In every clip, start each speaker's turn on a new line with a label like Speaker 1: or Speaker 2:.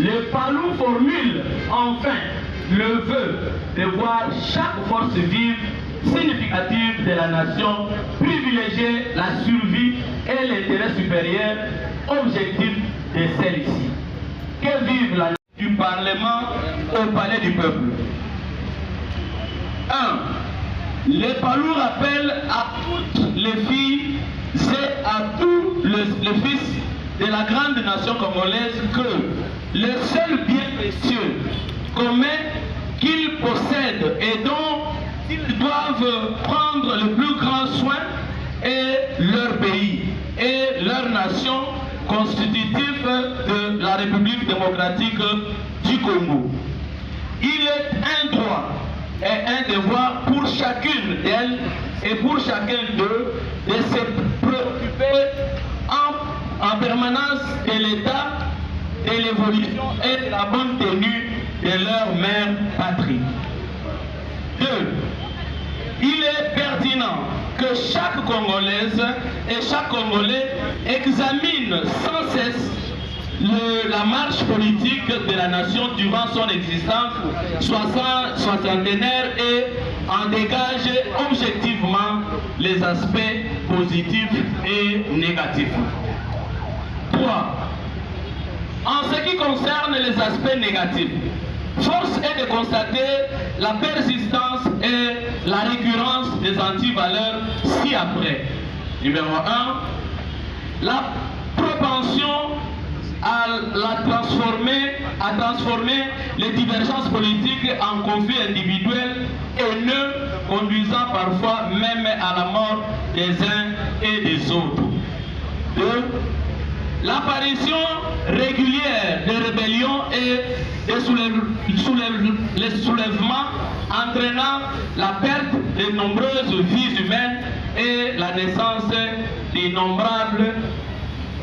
Speaker 1: le PALU formule enfin le vœu de voir chaque force vive significative de la nation privilégier la survie et l'intérêt supérieur objectif de celle-ci. Que vive la du Parlement au palais du peuple. 1. Le PALU rappelle à toutes les filles et à tous les fils de la grande nation congolaise que le seul bien précieux commun qu'ils possèdent et dont ils doivent prendre le plus grand soin est leur pays et leur nation constitutive de la République démocratique du Congo. Il est un droit et un devoir pour chacune d'elles et pour chacun d'eux de se préoccuper en permanence de l'état, de l'évolution et de la bonne tenue de leur mère patrie. 2. Il est pertinent que chaque Congolaise et chaque Congolais examine sans cesse la marche politique de la nation durant son existence soixantenaire et en dégage objectivement les aspects positifs et négatifs. 3. En ce qui concerne les aspects négatifs, force est de constater la persistance et la récurrence des antivaleurs ci-après. Numéro 1, la propension à transformer les divergences politiques en conflits individuels haineux, conduisant parfois même à la mort des uns et des autres. 2. L'apparition régulière de rébellions et les soulèvements entraînant la perte de nombreuses vies humaines et la naissance d'innombrables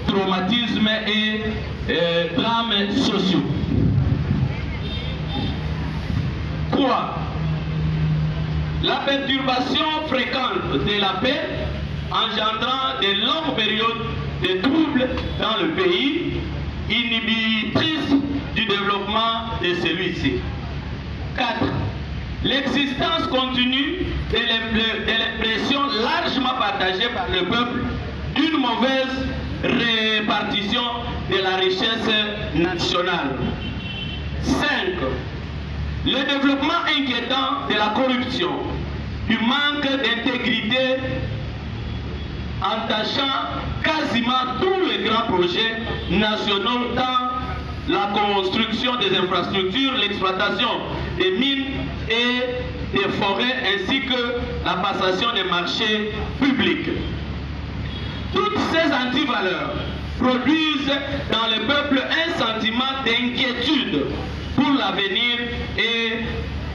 Speaker 1: traumatismes et drames sociaux. 3. La perturbation fréquente de la paix engendrant de longues périodes de troubles dans le pays, inhibitrices du développement de celui-ci. 4. L'existence continue de l'impression largement partagée par le peuple d'une mauvaise répartition de la richesse nationale. 5. Le développement inquiétant de la corruption, du manque d'intégrité entachant quasiment tous les grands projets nationaux dans la construction des infrastructures, l'exploitation des mines et des forêts ainsi que la passation des marchés publics. Toutes ces antivaleurs produisent dans le peuple un sentiment d'inquiétude pour l'avenir et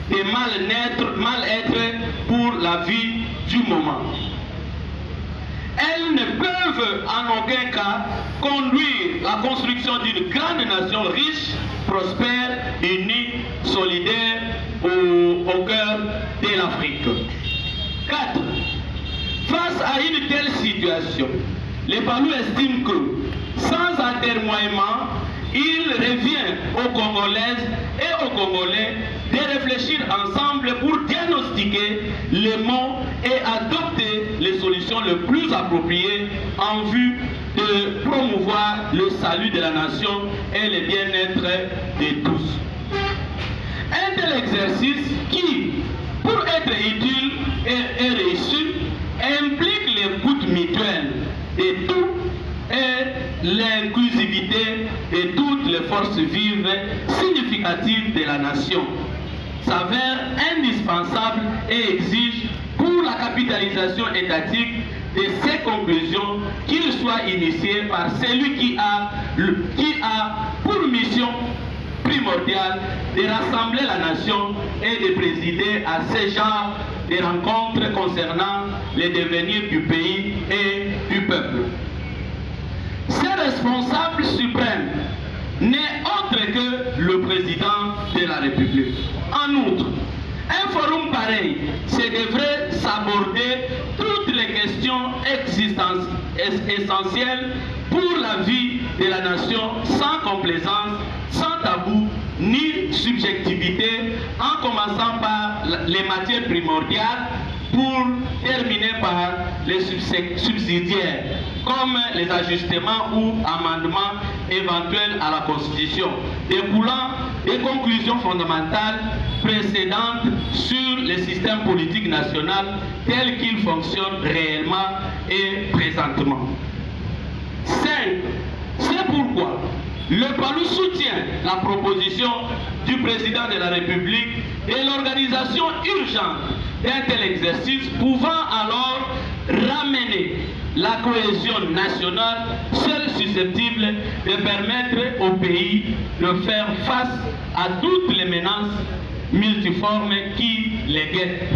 Speaker 1: de mal-être pour la vie du moment. Elles ne peuvent en aucun cas conduire la construction d'une grande nation riche, prospère, unie, solidaire au cœur de l'Afrique. 4. Face à une telle situation, les PALU estiment que, sans atermoiement, il revient aux Congolaises et aux Congolais de réfléchir ensemble pour diagnostiquer les maux et adopter les solutions les plus appropriées en vue de promouvoir le salut de la nation et le bien-être de tous. Un tel exercice qui, pour être utile et réussi, implique l'écoute mutuelle de tout et l'inclusivité de toutes les forces vives significatives de la nation, s'avère indispensable et exige pour la capitalisation étatique de ces conclusions qu'il soit initié par celui qui a pour mission primordiale de rassembler la nation et de présider à ce genre de rencontres concernant le devenir du pays et du peuple. Ce responsable suprême n'est autre que le président de la République. En outre, un forum pareil, c'est devrait s'aborder toutes les questions essentielles pour la vie de la nation sans complaisance, sans tabou ni subjectivité, en commençant par les matières primordiales pour terminer par les subsidiaires, comme les ajustements ou amendements éventuels à la Constitution, découlant des conclusions fondamentales précédentes sur le système politique national tel qu'il fonctionne réellement et présentement. 5. C'est pourquoi le PALU soutient la proposition du président de la République et l'organisation urgente d'un tel exercice pouvant alors ramener la cohésion nationale, seule susceptible de permettre au pays de faire face à toutes les menaces multiformes qui les guettent.